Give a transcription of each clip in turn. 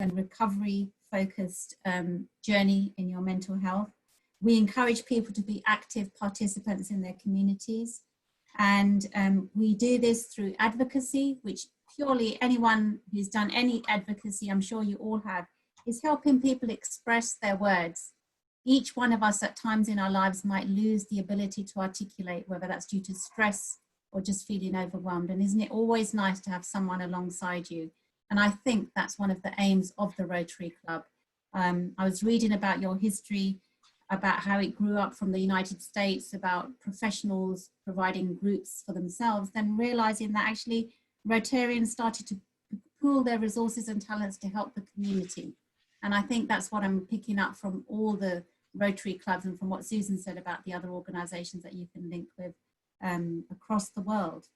and recovery focused journey in your mental health. We encourage people to be active participants in their communities. And we do this through advocacy, which purely anyone who's done any advocacy, I'm sure you all have, is helping people express their words. Each one of us at times in our lives might lose the ability to articulate, whether that's due to stress or just feeling overwhelmed. And isn't it always nice to have someone alongside you? And I think that's one of the aims of the Rotary Club. I was reading about your history, about how it grew up from the United States, about professionals providing groups for themselves, then realizing that actually Rotarians started to pool their resources and talents to help the community. And I think that's what I'm picking up from all the Rotary clubs and from what Susan said about the other organizations that you can link with across the world.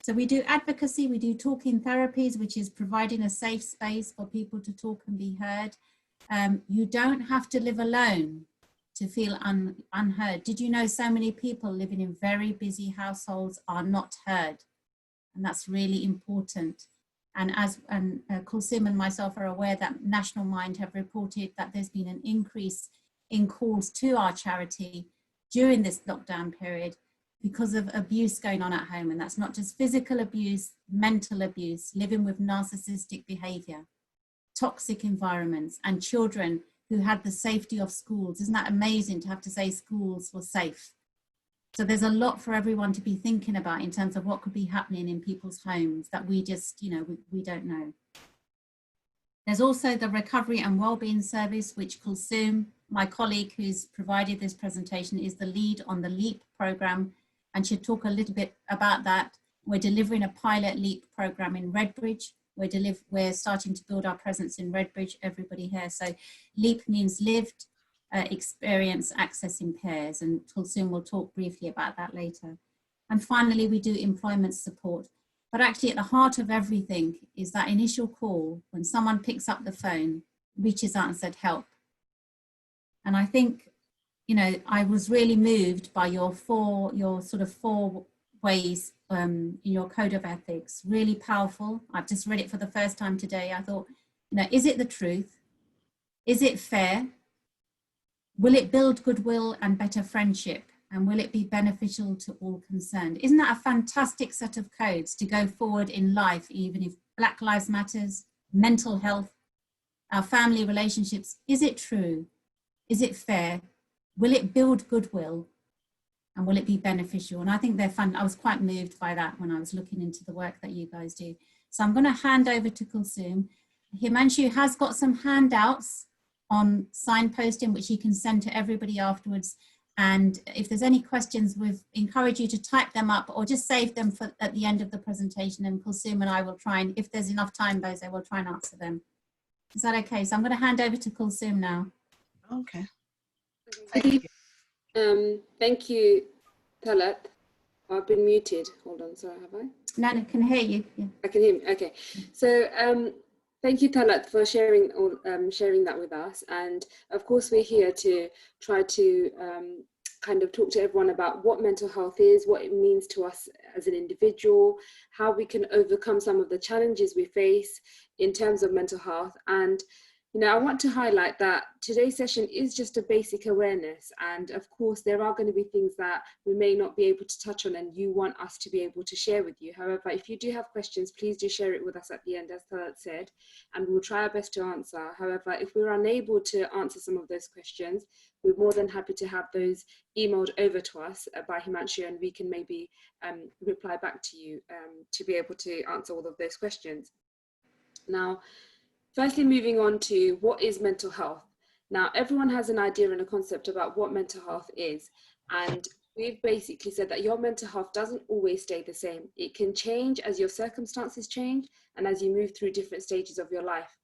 So we do advocacy, we do talking therapies, which is providing a safe space for people to talk and be heard. You don't have to live alone to feel unheard. Did you know so many people living in very busy households are not heard? And that's really important. And as Colsum and myself are aware that National Mind have reported that there's been an increase in calls to our charity during this lockdown period because of abuse going on at home. And that's not just physical abuse, mental abuse, living with narcissistic behavior, toxic environments, and children who had the safety of schools. Isn't that amazing to have to say schools were safe? So there's a lot for everyone to be thinking about in terms of what could be happening in people's homes that we just, we don't know. There's also the Recovery and Wellbeing Service, which Colsum, my colleague who's provided this presentation, is the lead on the LEAP program, and she'll talk a little bit about that. We're delivering a pilot LEAP program in Redbridge. We're starting to build our presence in Redbridge, everybody here. So LEAP means lived experience access in pairs, and Colsum will talk briefly about that later. And finally, we do employment support. But actually at the heart of everything is that initial call when someone picks up the phone, reaches out and said, help. And I think, I was really moved by your four ways in your code of ethics, really powerful. I've just read it for the first time today. I thought, is it the truth? Is it fair? Will it build goodwill and better friendship? And will it be beneficial to all concerned? Isn't that a fantastic set of codes to go forward in life, even if Black Lives Matters, mental health, our family relationships? Is it true? Is it fair? Will it build goodwill? And will it be beneficial? And I think they're fun. I was quite moved by that when I was looking into the work that you guys do. So I'm going to hand over to Colsum. Himanshu has got some handouts on signposting, which he can send to everybody afterwards. And if there's any questions, we encourage you to type them up or just save them for at the end of the presentation, and Colsum and I will try and, if there's enough time, Bozo, we'll try and answer them. Is that okay? So I'm going to hand over to Colsum now. Okay. Thank you, Tallat. I've been muted. Hold on, sorry, have I? No, I can hear you. Yeah. I can hear me. Okay. So thank you, Tallat, for sharing that with us. And of course, we're here to try to kind of talk to everyone about what mental health is, what it means to us as an individual, how we can overcome some of the challenges we face in terms of mental health. And I want to highlight that today's session is just a basic awareness. And of course, there are going to be things that we may not be able to touch on and you want us to be able to share with you. However, if you do have questions, please do share it with us at the end, as Tallat said, and we'll try our best to answer. However, if we're unable to answer some of those questions, we're more than happy to have those emailed over to us by Himanshu, and we can maybe reply back to you to be able to answer all of those questions. Now, firstly, moving on to what is mental health. Now, everyone has an idea and a concept about what mental health is. And we've basically said that your mental health doesn't always stay the same. It can change as your circumstances change and as you move through different stages of your life.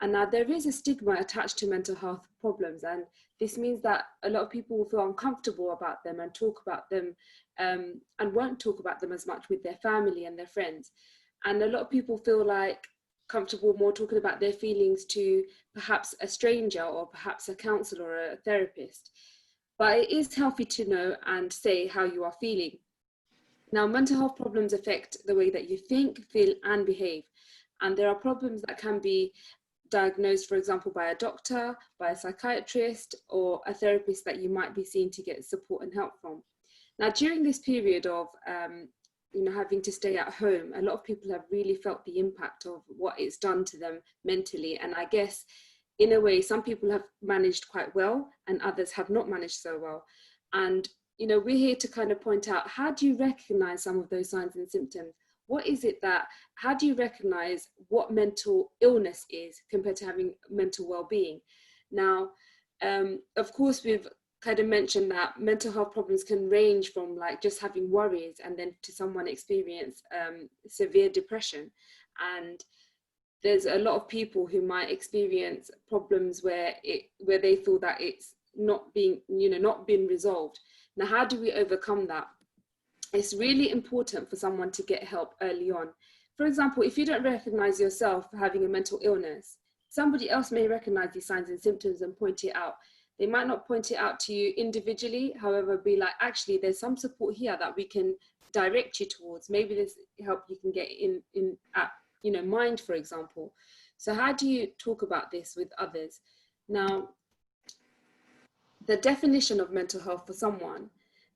And now there is a stigma attached to mental health problems. And this means that a lot of people will feel uncomfortable about them and talk about them and won't talk about them as much with their family and their friends. And a lot of people feel like comfortable more talking about their feelings to perhaps a stranger or perhaps a counsellor or a therapist. But it is healthy to know and say how you are feeling. Now, mental health problems affect the way that you think, feel and behave. And there are problems that can be diagnosed, for example, by a doctor, by a psychiatrist, or a therapist that you might be seeing to get support and help from. Now, during this period of having to stay at home, a lot of people have really felt the impact of what it's done to them mentally. And I guess, in a way, some people have managed quite well and others have not managed so well. And, we're here to kind of point out, how do you recognize some of those signs and symptoms? What is it how do you recognize what mental illness is compared to having mental well-being? Now, of course, we've kind of mentioned that mental health problems can range from like just having worries and then to someone experience severe depression. And there's a lot of people who might experience problems where they feel that it's not being resolved. Now, how do we overcome that? It's really important for someone to get help early on. For example, if you don't recognize yourself having a mental illness, somebody else may recognize these signs and symptoms and point it out. They might not point it out to you individually, however, be like, actually, there's some support here that we can direct you towards. Maybe there's help you can get at Mind, for example. So how do you talk about this with others? Now, the definition of mental health for someone,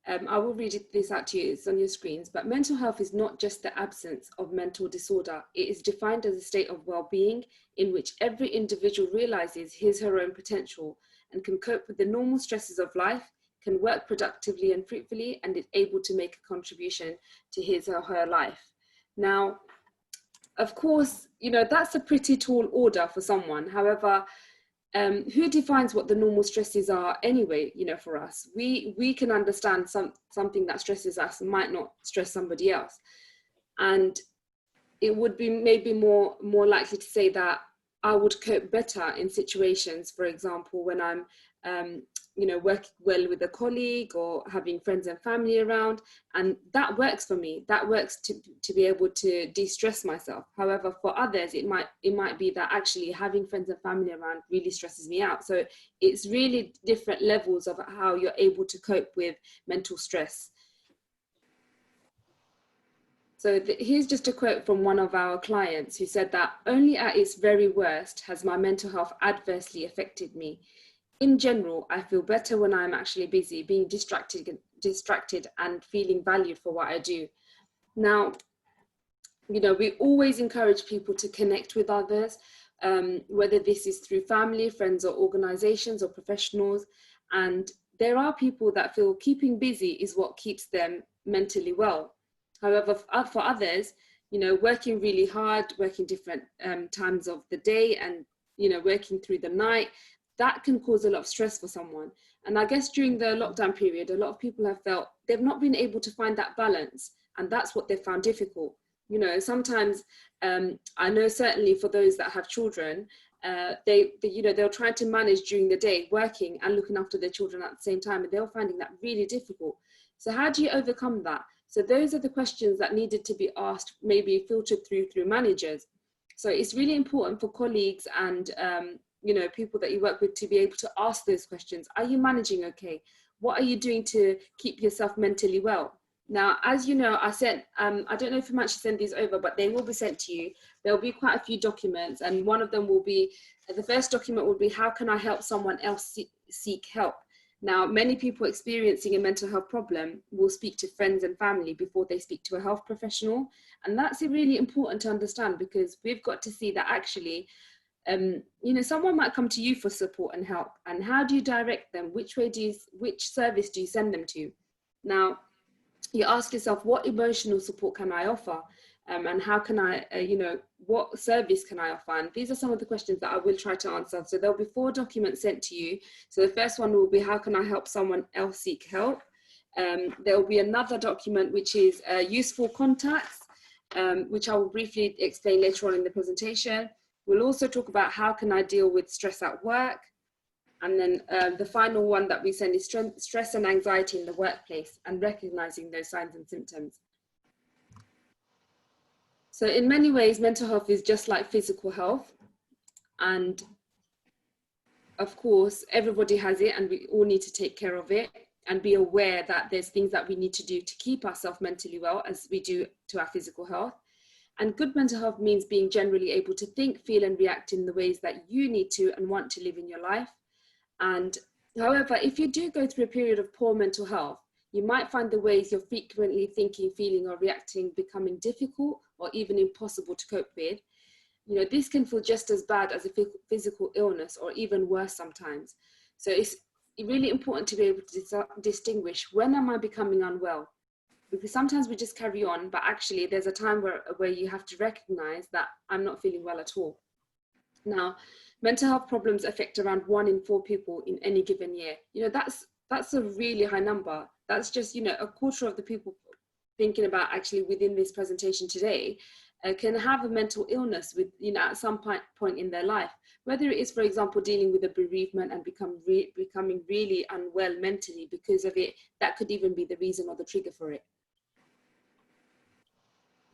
I will read this out to you, it's on your screens, but mental health is not just the absence of mental disorder. It is defined as a state of well-being in which every individual realizes his or her own potential and can cope with the normal stresses of life, can work productively and fruitfully, and is able to make a contribution to his or her life. Now, of course, that's a pretty tall order for someone. However, who defines what the normal stresses are anyway? For us, we can understand something that stresses us might not stress somebody else, and it would be maybe more likely to say that I would cope better in situations, for example, when I'm working well with a colleague or having friends and family around, and that works for me. That works to be able to de-stress myself. However, for others, it might be that actually having friends and family around really stresses me out. So it's really different levels of how you're able to cope with mental stress. So here's just a quote from one of our clients who said that only at its very worst has my mental health adversely affected me. In general, I feel better when I'm actually busy, being distracted and feeling valued for what I do. Now, we always encourage people to connect with others, whether this is through family, friends, or organizations or professionals. And there are people that feel keeping busy is what keeps them mentally well. However, for others, working really hard, working different times of the day and, working through the night, that can cause a lot of stress for someone. And I guess during the lockdown period, a lot of people have felt they've not been able to find that balance. And that's what they've found difficult. Sometimes I know certainly for those that have children, they're trying to manage during the day, working and looking after their children at the same time, and they're finding that really difficult. So how do you overcome that? So those are the questions that needed to be asked, maybe filtered through managers. So it's really important for colleagues and people that you work with to be able to ask those questions. Are you managing okay? What are you doing to keep yourself mentally well? Now, as you know, I sent, I don't know if I'm actually send these over, but they will be sent to you. There'll be quite a few documents, and one of them will be, the first document will be, how can I help someone else seek help? Now, many people experiencing a mental health problem will speak to friends and family before they speak to a health professional. And that's really important to understand, because we've got to see that actually, someone might come to you for support and help. And how do you direct them? Which service do you send them to? Now, you ask yourself, what emotional support can I offer? And how can I, what service can I offer? And these are some of the questions that I will try to answer. So there'll be 4 documents sent to you. So the first one will be, how can I help someone else seek help? There will be another document, which is useful contacts, which I will briefly explain later on in the presentation. We'll also talk about how can I deal with stress at work? And then the final one that we send is stress and anxiety in the workplace, and recognizing those signs and symptoms. So in many ways, mental health is just like physical health. And of course, everybody has it, and we all need to take care of it and be aware that there's things that we need to do to keep ourselves mentally well, as we do to our physical health. And good mental health means being generally able to think, feel, and react in the ways that you need to and want to live in your life. And however, if you do go through a period of poor mental health, you might find the ways you're frequently thinking, feeling, or reacting becoming difficult or even impossible to cope with. You know, this can feel just as bad as a physical illness, or even worse sometimes. So it's really important to be able to distinguish, when am I becoming unwell? Because sometimes we just carry on, but actually there's a time where you have to recognize that I'm not feeling well at all. Now, mental health problems affect around 1 in 4 people in any given year. You know, that's a really high number. That's just, you know, a quarter of the people thinking about actually within this presentation today can have a mental illness with, you know, at some point in their life, whether it is, for example, dealing with a bereavement and becoming really unwell mentally because of it. That could even be the reason or the trigger for it.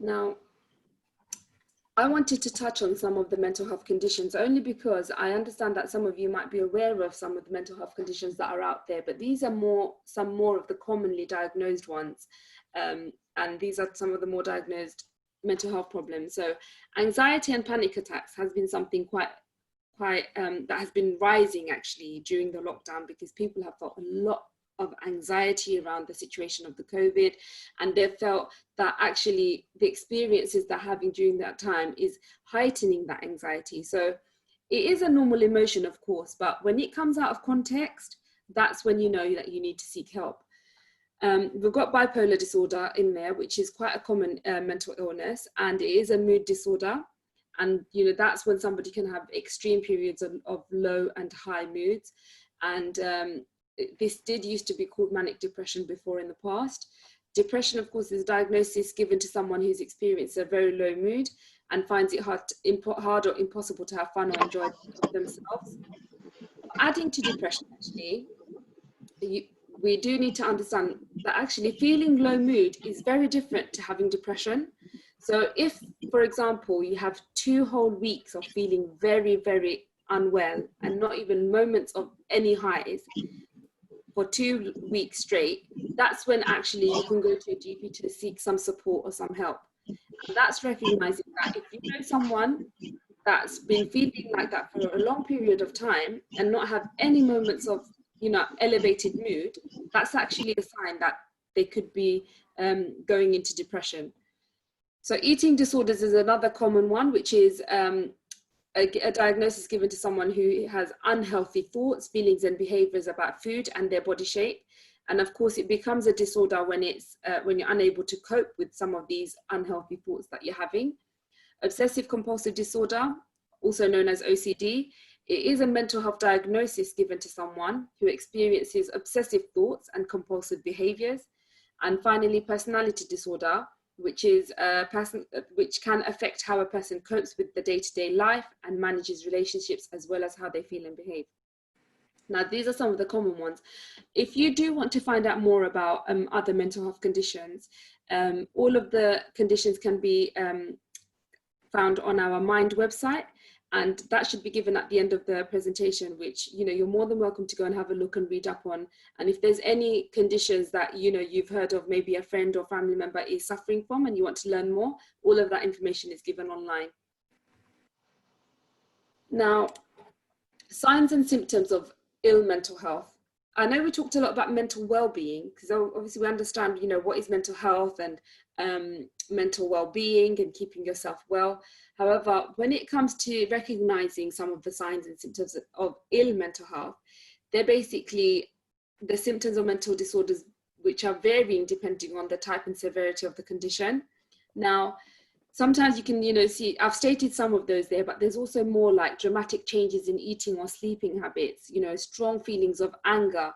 Now, I wanted to touch on some of the mental health conditions only because I understand that some of you might be aware of some of the mental health conditions that are out there, but these are some more of the commonly diagnosed ones. And these are some of the more diagnosed mental health problems. So anxiety and panic attacks has been something quite that has been rising actually during the lockdown, because people have felt a lot of anxiety around the situation of the COVID, and they've felt that actually the experiences they're having during that time is heightening that anxiety. So it is a normal emotion, of course, but when it comes out of context, that's when you know that you need to seek help. We've got bipolar disorder in there, which is quite a common mental illness, and it is a mood disorder. And, you know, that's when somebody can have extreme periods of low and high moods. And this did used to be called manic depression before in the past. Depression, of course, is a diagnosis given to someone who's experienced a very low mood and finds it hard or impossible to have fun or enjoy themselves. Adding to depression, actually, we do need to understand that actually feeling low mood is very different to having depression. So if, for example, you have 2 whole weeks of feeling very, very unwell and not even moments of any highs for 2 weeks straight, that's when actually you can go to a GP to seek some support or some help. And that's recognizing that if you know someone that's been feeling like that for a long period of time and not have any moments of, you know, elevated mood, that's actually a sign that they could be going into depression. So eating disorders is another common one, which is a diagnosis given to someone who has unhealthy thoughts, feelings, and behaviors about food and their body shape. And of course, it becomes a disorder when you're unable to cope with some of these unhealthy thoughts that you're having. Obsessive compulsive disorder, also known as OCD, it is a mental health diagnosis given to someone who experiences obsessive thoughts and compulsive behaviors. And finally, personality disorder, which can affect how a person copes with the day-to-day life and manages relationships, as well as how they feel and behave. Now, these are some of the common ones. If you do want to find out more about other mental health conditions, all of the conditions can be found on our Mind website, and that should be given at the end of the presentation, which, you know, you're more than welcome to go and have a look and read up on. And if there's any conditions that, you know, you've heard of, maybe a friend or family member is suffering from and you want to learn more, all of that information is given online. Now, signs and symptoms of ill mental health. I know we talked a lot about mental well-being, because obviously we understand, you know, what is mental health and mental well-being and keeping yourself well. However, when it comes to recognizing some of the signs and symptoms of ill mental health, they're basically the symptoms of mental disorders which are varying depending on the type and severity of the condition. Now, sometimes you can, you know, see, I've stated some of those there, but there's also more like dramatic changes in eating or sleeping habits, you know, strong feelings of anger,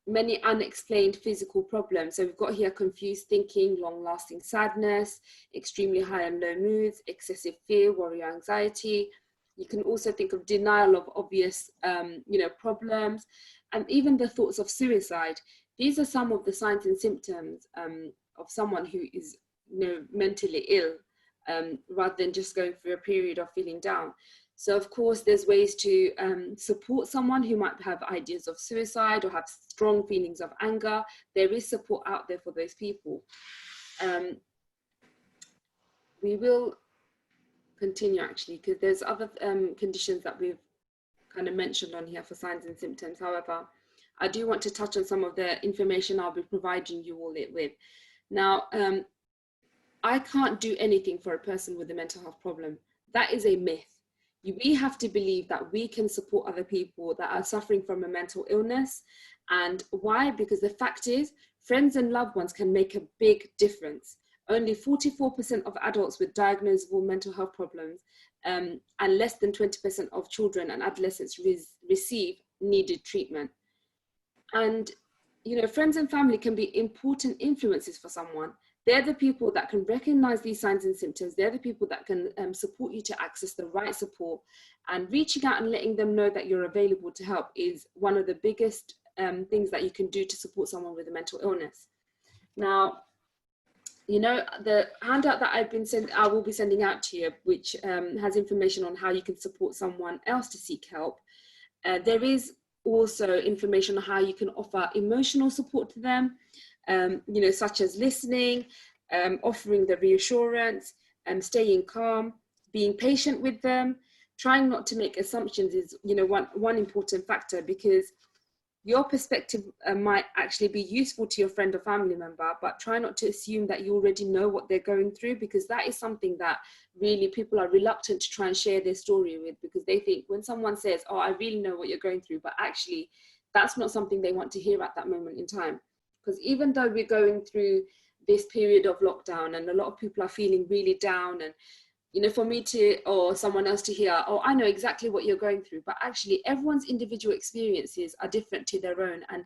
many unexplained physical problems. So we've got here confused thinking, long-lasting sadness, extremely high and low moods, excessive fear, worry, anxiety. You can also think of denial of obvious, you know, problems, and even the thoughts of suicide. These are some of the signs and symptoms of someone who is, you know, mentally ill, rather than just going through a period of feeling down. So of course, there's ways to support someone who might have ideas of suicide or have strong feelings of anger. There is support out there for those people. we will continue actually, because there's other conditions that we've kind of mentioned on here for signs and symptoms. However, I do want to touch on some of the information I'll be providing you all with. Now, I can't do anything for a person with a mental health problem. That is a myth. We have to believe that we can support other people that are suffering from a mental illness. And why? Because the fact is, friends and loved ones can make a big difference. Only 44% of adults with diagnosable mental health problems and less than 20% of children and adolescents receive needed treatment. And, you know, friends and family can be important influences for someone. They're the people that can recognize these signs and symptoms. They're the people that can support you to access the right support. And reaching out and letting them know that you're available to help is one of the biggest things that you can do to support someone with a mental illness. Now, you know, the handout that I will be sending out to you, which has information on how you can support someone else to seek help. There is also information on how you can offer emotional support to them, you know, such as listening, offering the reassurance, staying calm, being patient with them. Trying not to make assumptions is, you know, one important factor, because your perspective might actually be useful to your friend or family member, but try not to assume that you already know what they're going through, because that is something that really people are reluctant to try and share their story with, because they think when someone says, oh, I really know what you're going through, but actually that's not something they want to hear at that moment in time. Because even though we're going through this period of lockdown and a lot of people are feeling really down, and, you know, for me to, or someone else to hear, oh, I know exactly what you're going through, but actually everyone's individual experiences are different to their own. And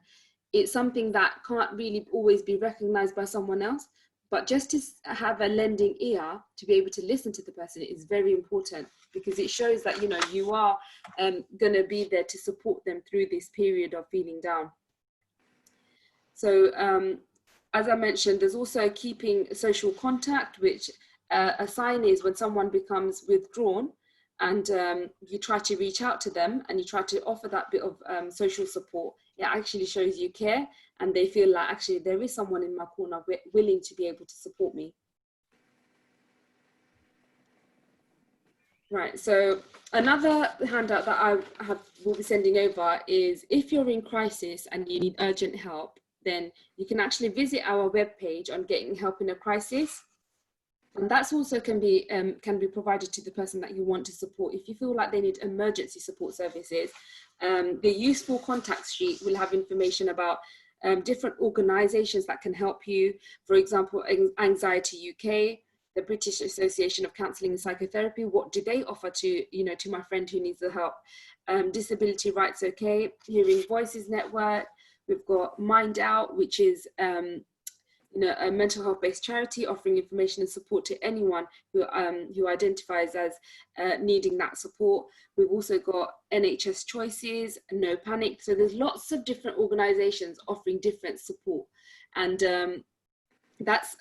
it's something that can't really always be recognized by someone else, but just to have a lending ear to be able to listen to the person is very important, because it shows that, you know, you are going to be there to support them through this period of feeling down. So as I mentioned, there's also keeping social contact, which a sign is when someone becomes withdrawn and you try to reach out to them and you try to offer that bit of social support. It actually shows you care, and they feel like actually there is someone in my corner willing to be able to support me. Right, so another handout that I will be sending over is, if you're in crisis and you need urgent help, then you can actually visit our webpage on getting help in a crisis. And that's also can be provided to the person that you want to support. If you feel like they need emergency support services, the useful contacts sheet will have information about different organisations that can help you. For example, Anxiety UK, the British Association of Counselling and Psychotherapy. What do they offer to, you know, to my friend who needs the help? Disability Rights UK, Hearing Voices Network. We've got Mind Out, which is you know, a mental health based charity offering information and support to anyone who identifies as needing that support. We've also got NHS Choices, No Panic. So there's lots of different organisations offering different support, and that's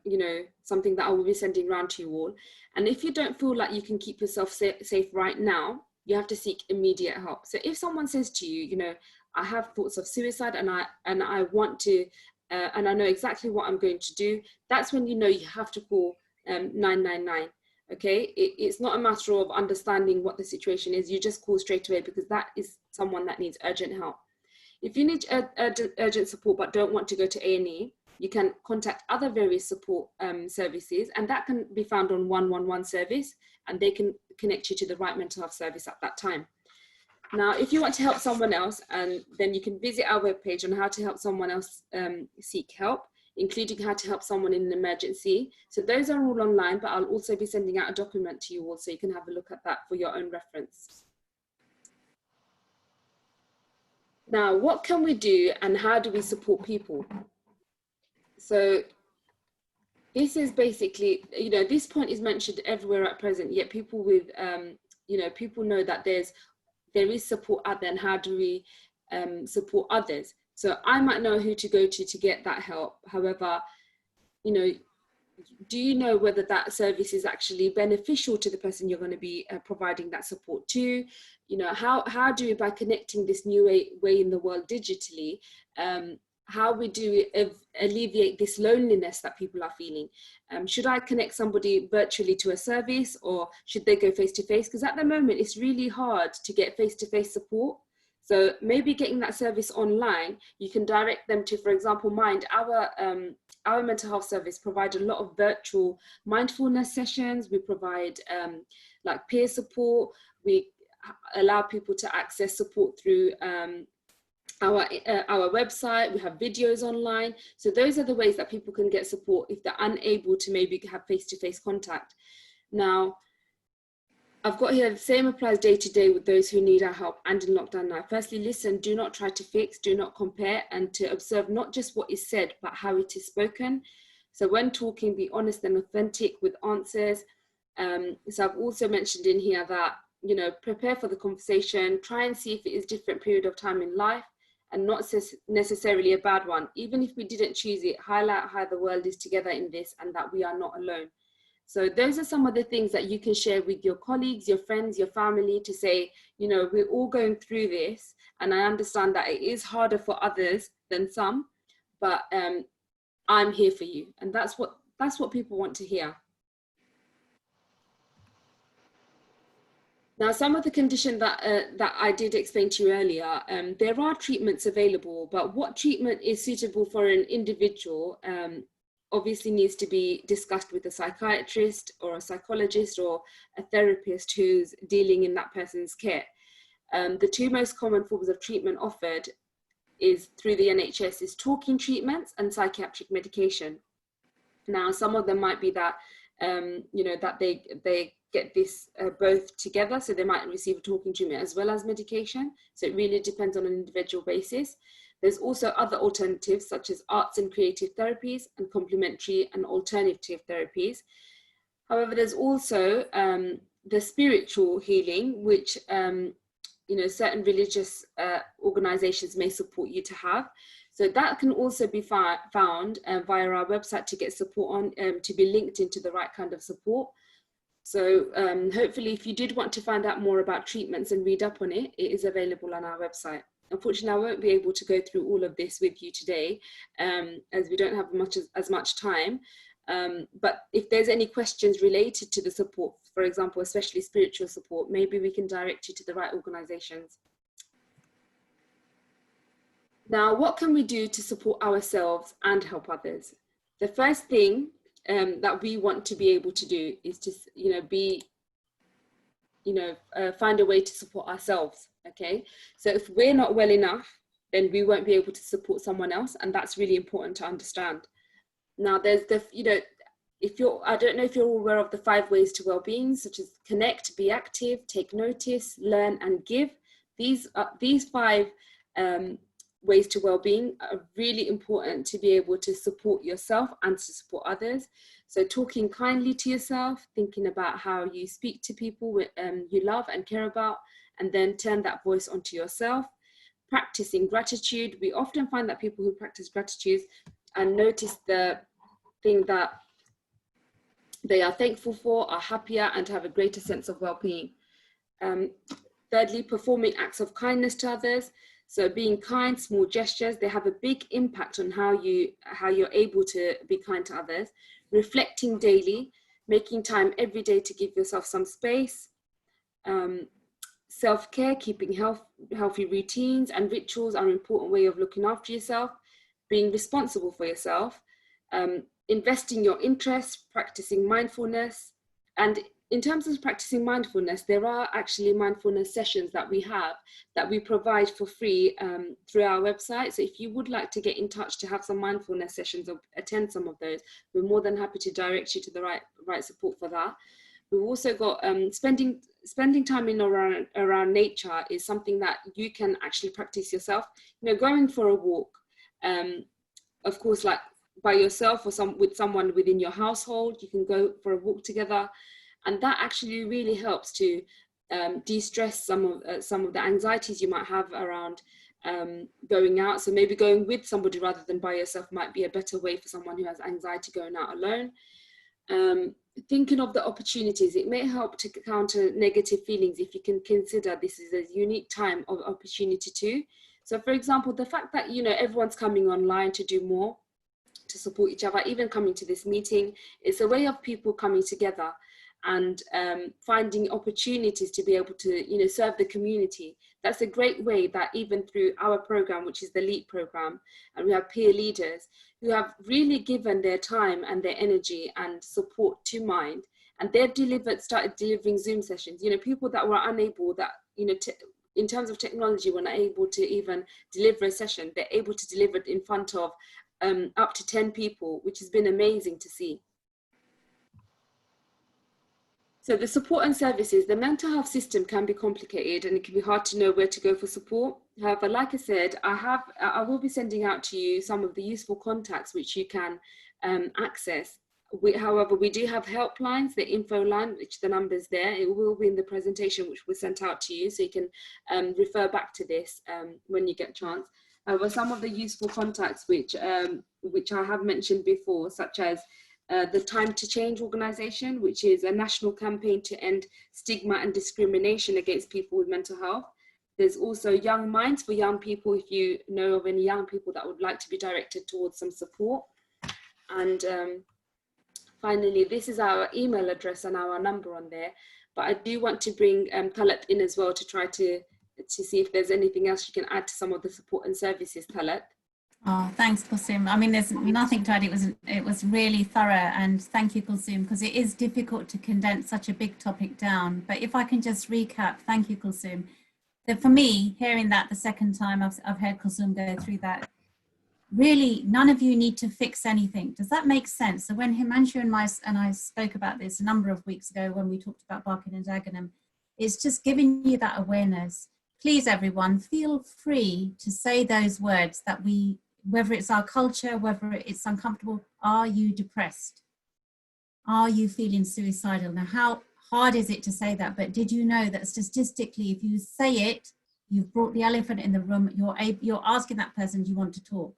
you know, something that I will be sending around to you all. And if you don't feel like you can keep yourself safe right now, you have to seek immediate help. So if someone says to you, you know, I have thoughts of suicide and I want to and I know exactly what I'm going to do, that's when you know you have to call 999. Okay, it's not a matter of understanding what the situation is. You just call straight away, because that is someone that needs urgent help. If you need urgent support but don't want to go to A&E, you can contact other various support services, and that can be found on 111 service, and they can connect you to the right mental health service at that time. Now, if you want to help someone else, and then you can visit our webpage on how to help someone else seek help, including how to help someone in an emergency. So those are all online, but I'll also be sending out a document to you all so you can have a look at that for your own reference. Now, what can we do and how do we support people? So this is basically, you know, this point is mentioned everywhere at present, yet people with, you know, people know that there is support out there, and how do we support others? So I might know who to go to get that help. However, you know, do you know whether that service is actually beneficial to the person you're going to be providing that support to? You know, how do you, by connecting this new way in the world digitally, how we do alleviate this loneliness that people are feeling. Should I connect somebody virtually to a service, or should they go face-to-face? Because at the moment, it's really hard to get face-to-face support. So maybe getting that service online, you can direct them to, for example, Mind. Our mental health service provide a lot of virtual mindfulness sessions. We provide like peer support. We allow people to access support through our website. We have videos online. So those are the ways that people can get support if they're unable to maybe have face-to-face contact. Now, I've got here, the same applies day to day with those who need our help and in lockdown now. Firstly, listen, do not try to fix, do not compare, and to observe not just what is said, but how it is spoken. So when talking, be honest and authentic with answers. So I've also mentioned in here that, you know, prepare for the conversation, try and see if it is a different period of time in life and not necessarily a bad one. Even if we didn't choose it, highlight how the world is together in this and that we are not alone. So those are some of the things that you can share with your colleagues, your friends, your family, to say, you know, we're all going through this, and I understand that it is harder for others than some, but I'm here for you. And that's what people want to hear. Now, some of the condition that I did explain to you earlier, there are treatments available, but what treatment is suitable for an individual obviously needs to be discussed with a psychiatrist or a psychologist or a therapist who's dealing in that person's care. The two most common forms of treatment offered is through the NHS is talking treatments and psychiatric medication. Now, some of them might be that, you know, that they get this both together, so they might receive a talking treatment as well as medication. So it really depends on an individual basis. There's also other alternatives such as arts and creative therapies and complementary and alternative therapies. However, there's also the spiritual healing, which you know, certain religious organizations may support you to have. So that can also be found via our website to get support on, to be linked into the right kind of support. So hopefully, if you did want to find out more about treatments and read up on it, it is available on our website. Unfortunately, I won't be able to go through all of this with you today, as we don't have as much time. But if there's any questions related to the support, for example, especially spiritual support, maybe we can direct you to the right organizations. Now, what can we do to support ourselves and help others? The first thing that we want to be able to do is to, find a way to support ourselves. Okay, so if we're not well enough, then we won't be able to support someone else, and that's really important to understand. Now, there's I don't know if you're aware of the 5 ways to well-being, such as connect, be active, take notice, learn, and give. These 5 ways to well-being are really important to be able to support yourself and to support others. So talking kindly to yourself, thinking about how you speak to people you love and care about, and then turn that voice onto yourself. Practicing gratitude. We often find that people who practice gratitude and notice the thing that they are thankful for are happier and have a greater sense of well-being. Thirdly, performing acts of kindness to others. So being kind, small gestures, they have a big impact on how you're able to be kind to others. Reflecting daily, making time every day to give yourself some space. Self-care, keeping healthy routines and rituals are an important way of looking after yourself. Being responsible for yourself. Investing your interests, practicing mindfulness. And in terms of practicing mindfulness, there are actually mindfulness sessions that we provide for free through our website. So if you would like to get in touch to have some mindfulness sessions or attend some of those, we're more than happy to direct you to the right support for that. We've also got spending time in around nature is something that you can actually practice yourself. Going for a walk, of course, like by yourself or with someone within your household, you can go for a walk together. And that actually really helps to de-stress some of the anxieties you might have around going out. So maybe going with somebody rather than by yourself might be a better way for someone who has anxiety going out alone. Thinking of the opportunities, it may help to counter negative feelings if you can consider this is a unique time of opportunity too. So for example, the fact that, everyone's coming online to do more, to support each other, even coming to this meeting, it's a way of people coming together and finding opportunities to be able to, serve the community. That's a great way that even through our program, which is the LEAP program, and we have peer leaders who have really given their time and their energy and support to Mind, and they've started delivering Zoom sessions. People that were unable, that, in terms of technology, were not able to even deliver a session, they're able to deliver it in front of up to 10 people, which has been amazing to see. So the support and services, the mental health system can be complicated and it can be hard to know where to go for support. However, like I said, I will be sending out to you some of the useful contacts which you can access. However, we do have helplines, the info line, which the number's there. It will be in the presentation which was sent out to you, so you can refer back to this when you get a chance. However, some of the useful contacts which I have mentioned before, such as the Time to Change organisation, which is a national campaign to end stigma and discrimination against people with mental health. There's also Young Minds for young people, if you know of any young people that would like to be directed towards some support. And finally, this is our email address and our number on there. But I do want to bring Tallat in as well to try to see if there's anything else you can add to some of the support and services, Tallat. Oh, thanks, Colsum. I mean, there's nothing to add. It was really thorough, and thank you, Colsum, because it is difficult to condense such a big topic down. But if I can just recap, thank you, Colsum. That for me, hearing that the second time I've heard Colsum go through that, really, none of you need to fix anything. Does that make sense? So when Himanshu and I spoke about this a number of weeks ago when we talked about Barking and Dagenham, it's just giving you that awareness. Please, everyone, feel free to say those words that whether it's our culture, whether it's uncomfortable, are you depressed? Are you feeling suicidal? Now, how hard is it to say that? But did you know that statistically, if you say it, you've brought the elephant in the room, you're asking that person, do you want to talk?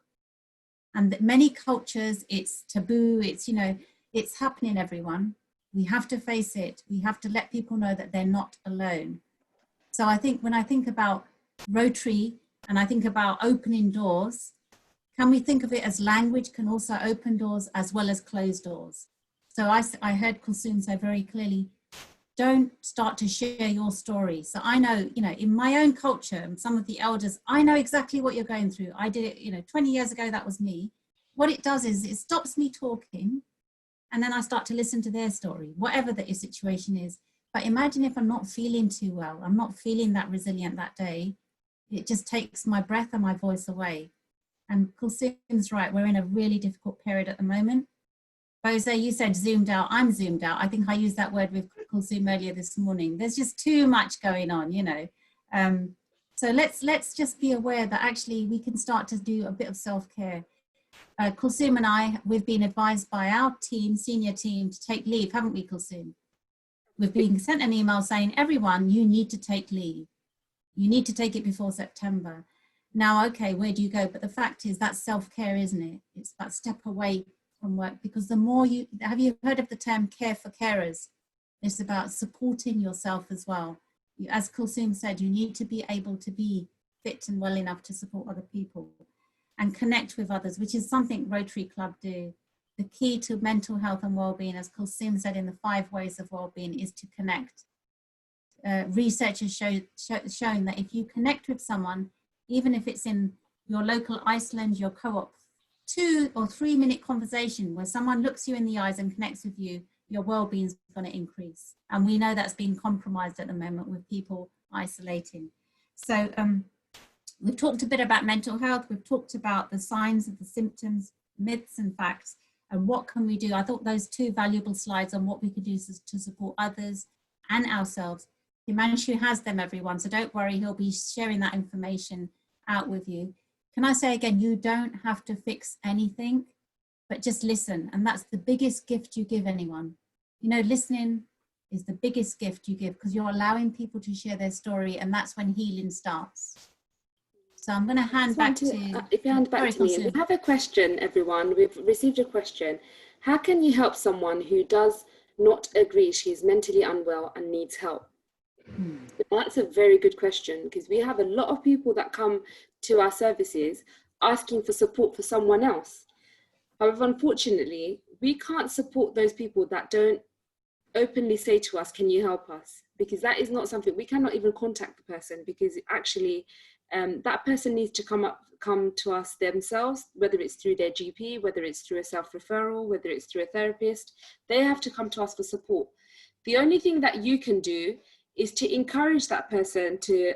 And that many cultures, it's taboo, it's happening, everyone. We have to face it. We have to let people know that they're not alone. So I think when I think about Rotary and I think about opening doors, can we think of it as language can also open doors as well as close doors? So I heard Colsum say very clearly, don't start to share your story. So I know, in my own culture, and some of the elders, I know exactly what you're going through. I did it, 20 years ago, that was me. What it does is it stops me talking, and then I start to listen to their story, whatever the situation is. But imagine if I'm not feeling too well, I'm not feeling that resilient that day, it just takes my breath and my voice away. And Colsum's right, we're in a really difficult period at the moment. Bose, you said zoomed out, I'm zoomed out. I think I used that word with Colsum earlier this morning. There's just too much going on, So let's just be aware that actually we can start to do a bit of self-care. Colsum and I, we've been advised by our team, senior team, to take leave, haven't we, Colsum? We've been sent an email saying, everyone, you need to take leave. You need to take it before September. Now, okay, where do you go? But the fact is that's self-care, isn't it? It's that step away from work, because the more have you heard of the term care for carers? It's about supporting yourself as well. As Colsum said, you need to be able to be fit and well enough to support other people and connect with others, which is something Rotary Club do. The key to mental health and well-being, as Colsum said in the 5 ways of well-being, is to connect. Research has shown that if you connect with someone, even if it's in your local Iceland, your co-op, 2 or 3 minute conversation where someone looks you in the eyes and connects with you, your well-being is going to increase. And we know that's been compromised at the moment with people isolating. So we've talked a bit about mental health. We've talked about the signs of the symptoms, myths and facts, and what can we do? I thought those 2 valuable slides on what we could do to support others and ourselves. Himanshu has them, everyone, so don't worry, he'll be sharing that information out with you. Can I say again, you don't have to fix anything, but just listen. And that's the biggest gift you give anyone. Listening is the biggest gift you give, because you're allowing people to share their story, and that's when healing starts. So I'm going to hand back to if you hand back to me, we have a question, everyone. We've received a question. How can you help someone who does not agree she's mentally unwell and needs help? That's a very good question, because we have a lot of people that come to our services asking for support for someone else. However, unfortunately, we can't support those people that don't openly say to us, can you help us? Because that is not something, we cannot even contact the person, because actually that person needs to come to us themselves, whether it's through their GP, whether it's through a self-referral, whether it's through a therapist. They have to come to us for support. The only thing that you can do is to encourage that person to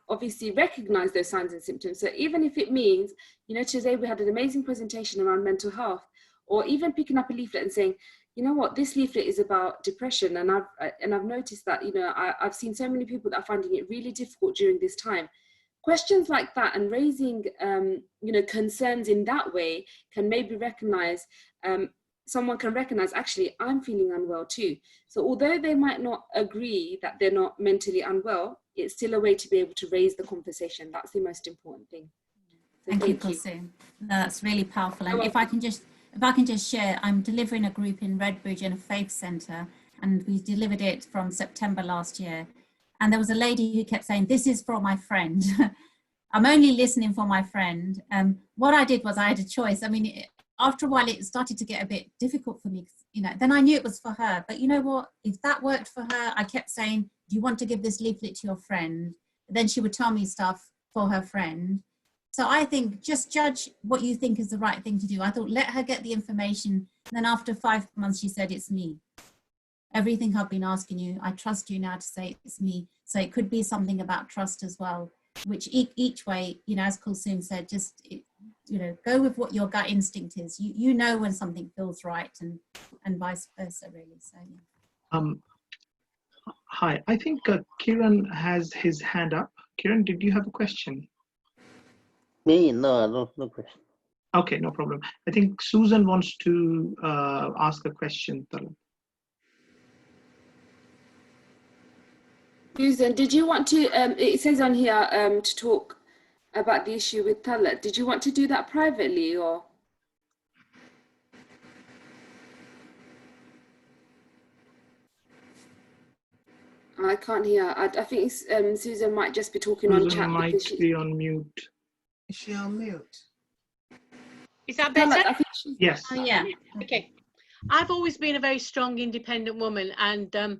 obviously recognize those signs and symptoms. So even if it means, you know, today we had an amazing presentation around mental health, or even picking up a leaflet and saying, you know what, this leaflet is about depression, and I've noticed that, you know, I've seen so many people that are finding it really difficult during this time. Questions like that and raising, you know, concerns in that way can maybe recognize, someone can recognize, actually, I'm feeling unwell too. So although they might not agree that they're not mentally unwell, it's still a way to be able to raise the conversation. That's the most important thing. So thank you, Colsum. No, that's really powerful. And if I can just share, I'm delivering a group in Redbridge in a faith centre, and we delivered it from September last year. And there was a lady who kept saying, this is for my friend. I'm only listening for my friend. What I did was I had a choice. I mean, after a while, it started to get a bit difficult for me, you know, then I knew it was for her. But you know what, if that worked for her, I kept saying, do you want to give this leaflet to your friend? Then she would tell me stuff for her friend. So I think just judge what you think is the right thing to do. I thought, let her get the information. And then after 5 months, she said, it's me. Everything I've been asking you, I trust you now to say it's me. So it could be something about trust as well, which each way, you know, as Colsum said, just, you know, go with what your gut instinct is. You know when something feels right, and vice versa, really. So yeah. Hi, I think Kiran has his hand up. Kiran, did you have a question? Me? No, no question. Okay, no problem. I think Susan wants to ask a question. Susan, did you want to, it says on here to talk about the issue with Tallat. Did you want to do that privately, or? I can't hear. I think Susan might just be talking on chat. Susan might be on mute. Is she on mute? Is that better? Tallat, I think Yes. Oh, yeah. Okay. I've always been a very strong, independent woman, and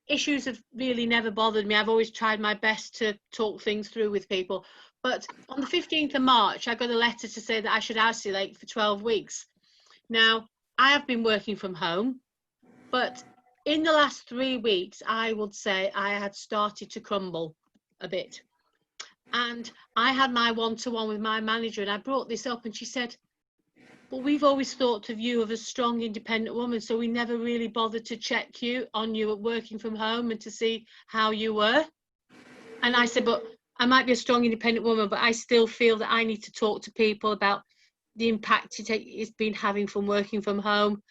issues have really never bothered me. I've always tried my best to talk things through with people. But on the 15th of March, I got a letter to say that I should isolate for 12 weeks. Now, I have been working from home, but in the last 3 weeks, I would say I had started to crumble a bit. And I had my one-to-one with my manager, and I brought this up, and she said, well, we've always thought of you as a strong, independent woman, so we never really bothered to check you on you working from home and to see how you were. And I said, but I might be a strong, independent woman, but I still feel that I need to talk to people about the impact it's been having from working from home.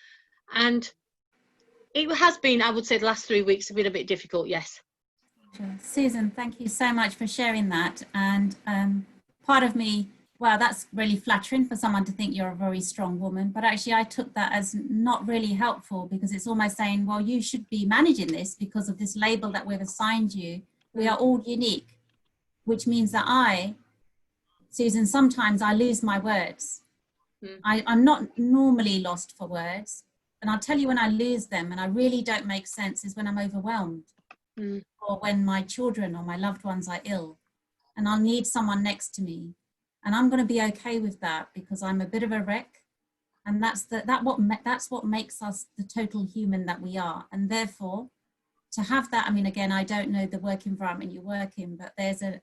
And it has been, I would say, the last 3 weeks have been a bit difficult, yes. Sure. Susan, thank you so much for sharing that. And part of me, well, that's really flattering for someone to think you're a very strong woman, but actually I took that as not really helpful, because it's almost saying, well, you should be managing this because of this label that we've assigned you. We are all unique, which means that Susan, sometimes I lose my words. I'm not normally lost for words. And I'll tell you when I lose them and I really don't make sense is when I'm overwhelmed, or when my children or my loved ones are ill and I'll need someone next to me. And I'm going to be okay with that because I'm a bit of a wreck. And that's what makes us the total human that we are. And therefore, to have that, I mean, again, I don't know the work environment you work in, but there's a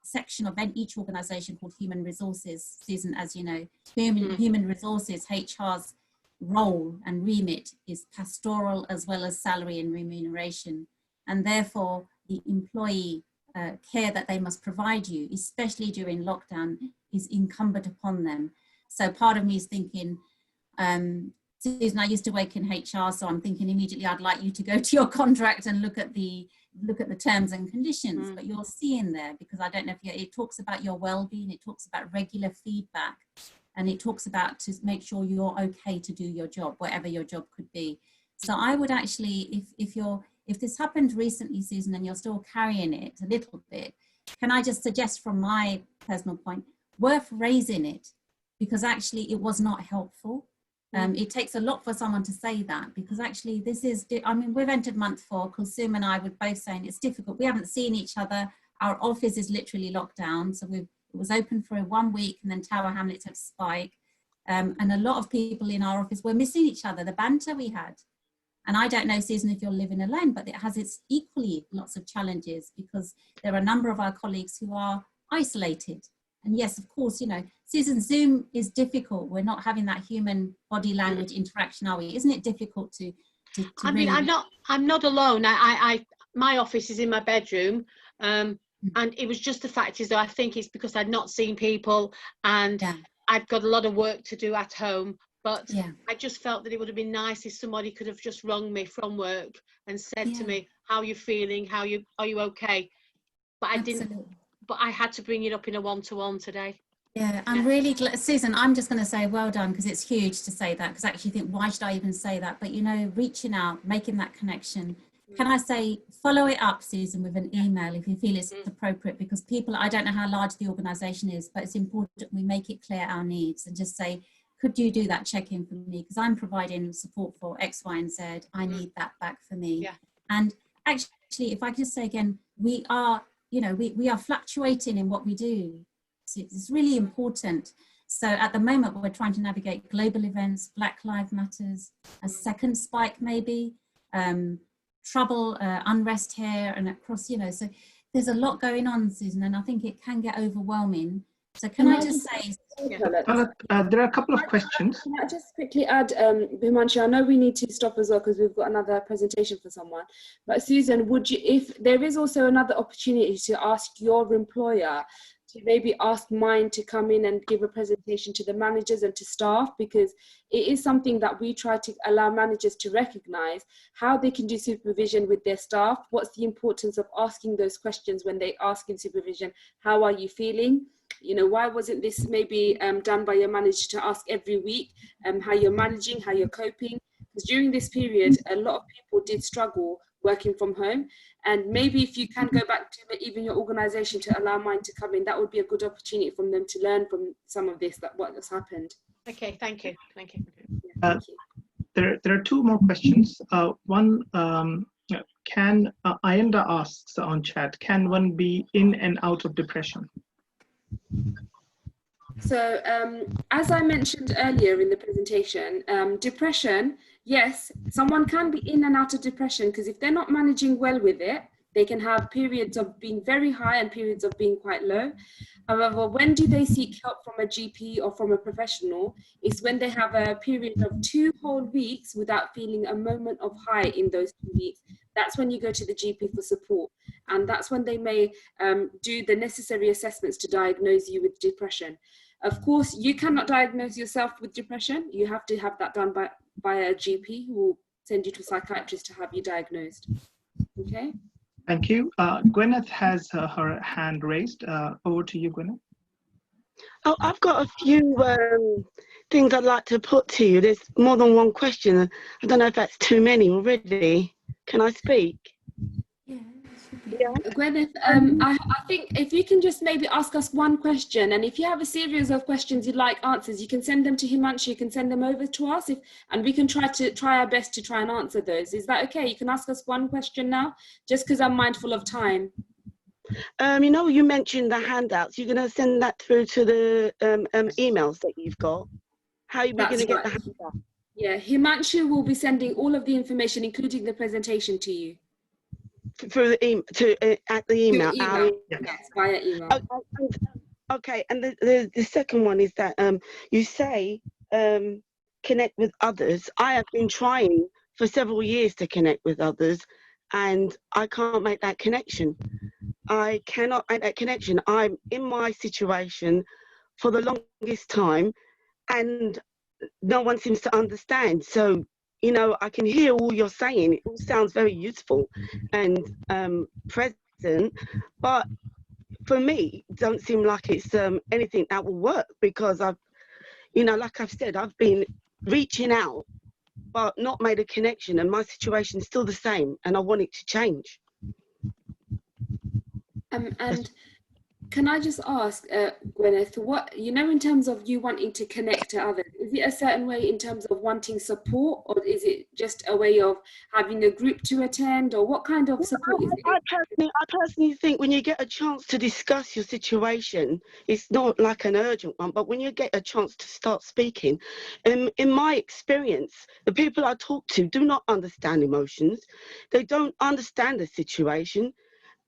section of each organization called Human Resources. Susan, as you know, Human Resources, HR's role and remit is pastoral as well as salary and remuneration. And therefore, the employee care that they must provide you, especially during lockdown, is incumbent upon them. So part of me is thinking, Susan, I used to work in HR, so I'm thinking immediately I'd like you to go to your contract and look at the terms and conditions. But you'll see in there, because I don't know if it talks about your well-being, it talks about regular feedback, and it talks about to make sure you're okay to do your job, whatever your job could be. So I would actually, if this happened recently, Susan, and you're still carrying it a little bit, can I just suggest from my personal point, worth raising it, because actually it was not helpful. It takes a lot for someone to say that, because actually this is, I mean, we've entered month 4, Colsum and I were both saying it's difficult. We haven't seen each other. Our office is literally locked down. So it was open for 1 week and then Tower Hamlets had spike. And a lot of people in our office were missing each other, the banter we had. And I don't know, Susan, if you're living alone, but it has its equally lots of challenges, because there are a number of our colleagues who are isolated. And yes, of course, you know, Susan, Zoom is difficult. We're not having that human body language interaction, are we? Isn't it difficult to I mean, really... I'm not alone. My office is in my bedroom. And it was just the fact is that I think it's because I'd not seen people, and I've got a lot of work to do at home. But I just felt that it would have been nice if somebody could have just rung me from work and said to me, how are you feeling? Are you okay? But I didn't. But I had to bring it up in a one-to-one today. Yeah, I'm really glad, Susan, I'm just going to say well done, because it's huge to say that, because I actually think, why should I even say that? But, you know, reaching out, making that connection. Can I say, follow it up, Susan, with an email if you feel it's appropriate, because people, I don't know how large the organisation is, but it's important we make it clear our needs and just say, could you do that check-in for me? Because I'm providing support for X, Y, and Z. I need that back for me. And actually, if I could just say again, we are, you know, we are fluctuating in what we do. So it's really important. So at the moment, we're trying to navigate global events, Black Lives Matters, a second spike maybe, trouble, unrest here and across, you know, so there's a lot going on, Susan, and I think it can get overwhelming. So can I just say... there are a couple of questions. Can I just quickly add, Himanshu, I know we need to stop as well because we've got another presentation for someone. But Susan, would you, if there is also another opportunity to ask your employer to maybe ask mine to come in and give a presentation to the managers and to staff, because it is something that we try to allow managers to recognize how they can do supervision with their staff. What's the importance of asking those questions when they ask in supervision, how are you feeling? You know, why wasn't this maybe done by your manager to ask every week how you're managing, how you're coping? Because during this period, a lot of people did struggle working from home. And maybe if you can go back to even your organization to allow mine to come in, that would be a good opportunity for them to learn from some of this, that what has happened. Okay, thank you. Thank you. Thank you. There are 2 more questions. One, can Ayanda asks on chat, can one be in and out of depression? So as I mentioned earlier in the presentation, depression, yes, someone can be in and out of depression, because if they're not managing well with it, they can have periods of being very high and periods of being quite low. However, when do they seek help from a GP or from a professional? It's when they have a period of 2 whole weeks without feeling a moment of high in those 2 weeks. That's when you go to the GP for support. And that's when they may do the necessary assessments to diagnose you with depression. Of course, you cannot diagnose yourself with depression. You have to have that done by a GP who will send you to a psychiatrist to have you diagnosed. Okay? Thank you. Gwyneth has her hand raised. Over to you, Gwyneth. Oh, I've got a few things I'd like to put to you. There's more than one question. I don't know if that's too many already. Can I speak? Yeah. Gwyneth, I think if you can just maybe ask us one question, and if you have a series of questions you'd like answers, you can send them to Himanshu, you can send them over to us, and we can try our best to try and answer those. Is that okay? You can ask us one question now, just because I'm mindful of time. You know, you mentioned the handouts. You're going to send that through to the emails that you've got. How are you going to get the handout? Yeah, Himanshu will be sending all of the information, including the presentation, to you. Through the at the email. Yes, via email. Okay, and the second one is that you say connect with others. I have been trying for several years to connect with others, and I can't make that connection. I cannot make that connection. I'm in my situation for the longest time, and no one seems to understand. So, you know, I can hear all you're saying. It all sounds very useful and present, but for me, it don't seem like it's anything that will work, because I've, you know, like I've said, I've been reaching out, but not made a connection, and my situation's still the same, and I want it to change. And can I just ask, Gwyneth, what, you know, in terms of you wanting to connect to others, is it a certain way in terms of wanting support, or is it just a way of having a group to attend, or what kind of support is it? I personally think when you get a chance to discuss your situation, it's not like an urgent one, but when you get a chance to start speaking, in my experience, the people I talk to do not understand emotions. They don't understand the situation,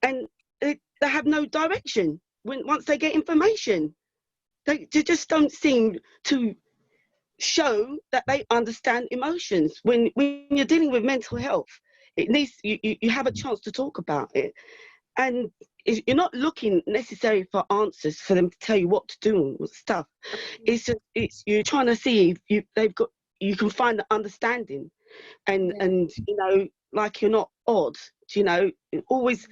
and they have no direction once they get information. They just don't seem to show that they understand emotions. When you're dealing with mental health, it needs you have a chance to talk about it, and you're not looking necessarily for answers for them to tell you what to do and stuff. It's you're trying to see if you can find the understanding, and you know, like, you're not odd, you know, always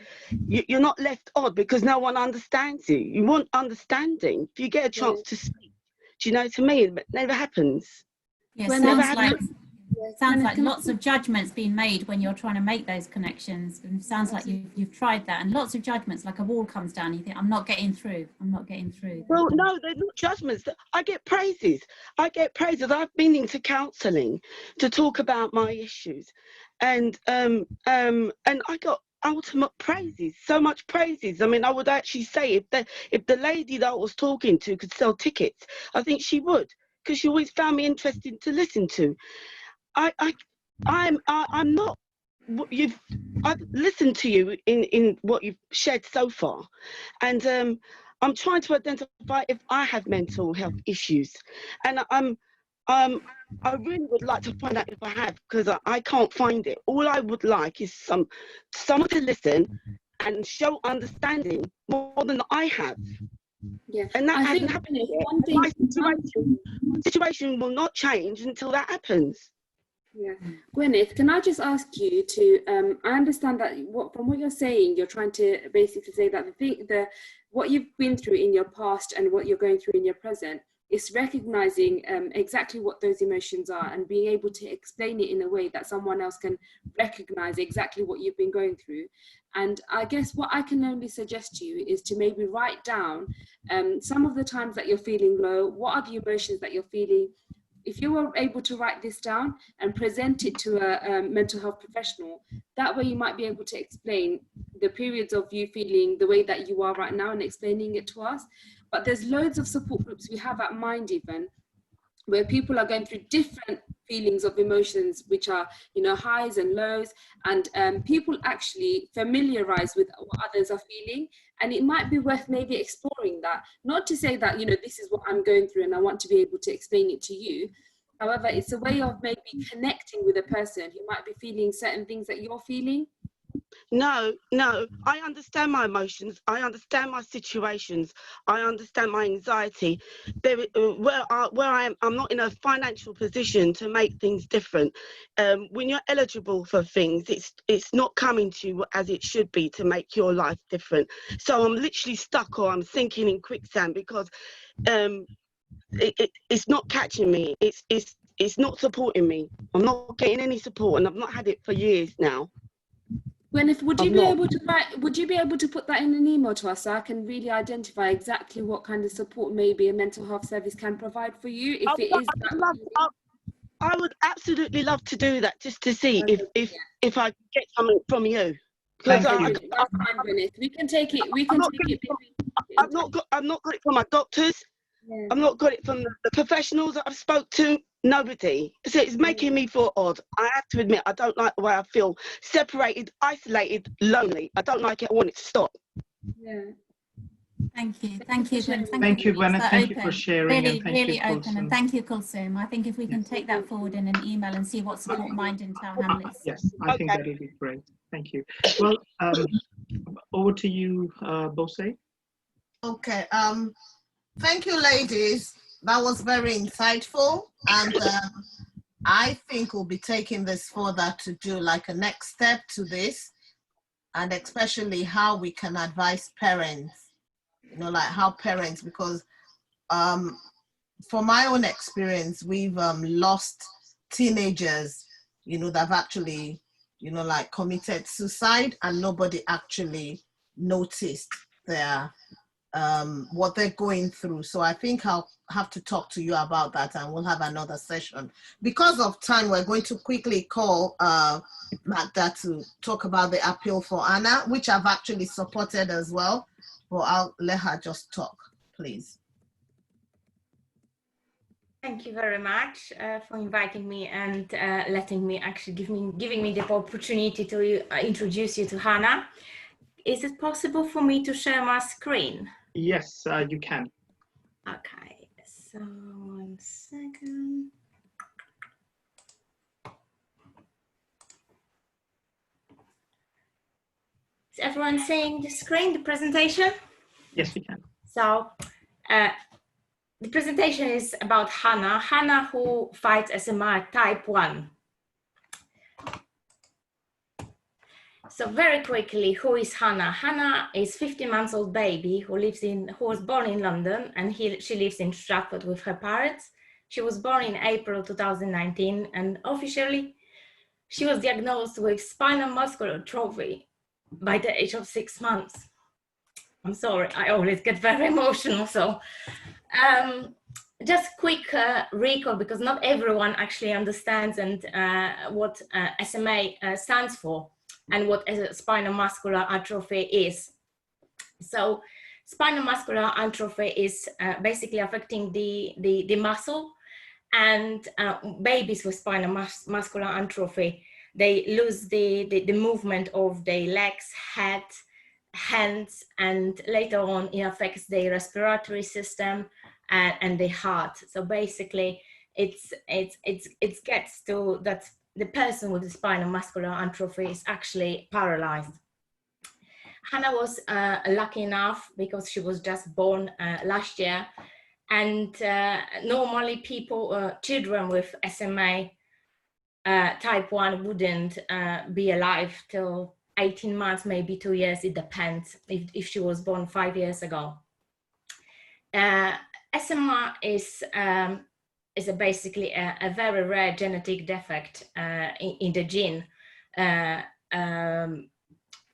you're not left odd because no one understands you. You want understanding. If you get a chance to speak, do you know, to me it never happens. Yeah, When sounds like lots of judgments being made when you're trying to make those connections, and it sounds like you've tried that, and lots of judgments, like a wall comes down, you think, I'm not getting through. Well, no, they're not judgments. I get praises. I've been into counselling to talk about my issues, and I got ultimate praises, so much praises. I mean, I would actually say if the lady that I was talking to could sell tickets, I think she would, because she always found me interesting to listen to. I'm not. I've listened to you in what you've shared so far, and I'm trying to identify if I have mental health issues, and I really would like to find out if I have, because I can't find it. All I would like is someone to listen and show understanding more than I have. Yeah, and that I hasn't think happened yet. one thing, My situation will not change until that happens. yeah, Gwyneth, can I just ask you to? I understand that from what you're saying, you're trying to basically say that what you've been through in your past and what you're going through in your present is recognizing exactly what those emotions are and being able to explain it in a way that someone else can recognize exactly what you've been going through. And I guess what I can only suggest to you is to maybe write down some of the times that you're feeling low. What are the emotions that you're feeling? If you were able to write this down and present it to a mental health professional, that way you might be able to explain the periods of you feeling the way that you are right now and explaining it to us. But there's loads of support groups we have at Mind even, where people are going through different feelings of emotions, which are, you know, highs and lows, and people actually familiarize with what others are feeling. And it might be worth maybe exploring that, not to say that, you know, this is what I'm going through and I want to be able to explain it to you. However, it's a way of maybe connecting with a person who might be feeling certain things that you're feeling. No, I understand my emotions. I understand my situations. I understand my anxiety. Where I am, I'm not in a financial position to make things different. When you're eligible for things, it's not coming to you as it should be to make your life different. So I'm literally stuck, or I'm sinking in quicksand, because it's not catching me. It's not supporting me. I'm not getting any support, and I've not had it for years now. Gwyneth, would you be able to put that in an email to us so I can really identify exactly what kind of support maybe a mental health service can provide for you? I would absolutely love to do that, just to see if I get something from you. Thank you. That's fine, Gwyneth. We can take it. I've not got it from my doctors. Yeah. I've not got it from the professionals that I've spoke to. Nobody. So it's making me feel odd. I have to admit, I don't like the way I feel. Separated, isolated, lonely. I don't like it. I want it to stop. Yeah. Thank you, Gwen. Thank you, Gwen. Thank you for sharing. Really open. And thank you, Colsum. I think if we can take that forward in an email and see what support Mind in Tower Hamlets. Yes, I think that would be great. Thank you. Well, over to you, Bose. Okay. Thank you, ladies. That was very insightful, and I think we'll be taking this further to do like a next step to this, and especially how we can advise parents, you know, like how parents, because for my own experience, we've lost teenagers, you know, that have actually, you know, like committed suicide, and nobody actually noticed their what they're going through. So I think I'll have to talk to you about that, and we'll have another session. Because of time, we're going to quickly call Magda to talk about the appeal for Anna, which I've actually supported as well, but I'll let her just talk, please. Thank you very much for inviting me and letting me actually giving me the opportunity to introduce you to Hannah. Is it possible for me to share my screen? Yes, you can. Okay, so 1 second. Is everyone seeing the screen, the presentation? Yes, we can. So the presentation is about Hannah. Hannah who fights SMA type 1. So very quickly, who is Hannah? Hannah is 15 months old baby who was born in London, and she lives in Stratford with her parents. She was born in April 2019, and officially she was diagnosed with spinal muscular atrophy by the age of 6 months. I'm sorry, I always get very emotional. So just quick recall, because not everyone actually understands and what SMA stands for and what spinal muscular atrophy is. So spinal muscular atrophy is basically affecting the muscle, and babies with spinal muscular atrophy, they lose the movement of their legs, head, hands, and later on it affects their respiratory system and the heart. So basically it gets to that the person with the spinal muscular atrophy is actually paralyzed. Hannah was lucky enough because she was just born last year, and normally children with SMA type 1 wouldn't be alive till 18 months, maybe 2 years, it depends if she was born 5 years ago. SMA is basically a very rare genetic defect in the gene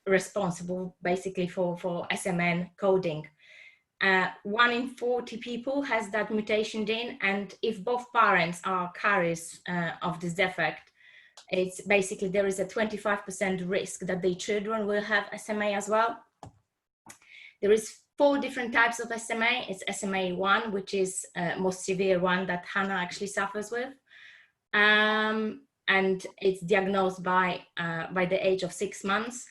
responsible basically for SMN coding. 1 in 40 people has that mutation gene, and if both parents are carriers of this defect, it's basically there is a 25% risk that the children will have SMA as well. There is 4 different types of SMA. It's SMA1, which is most severe one that Hannah actually suffers with. And it's diagnosed by the age of 6 months.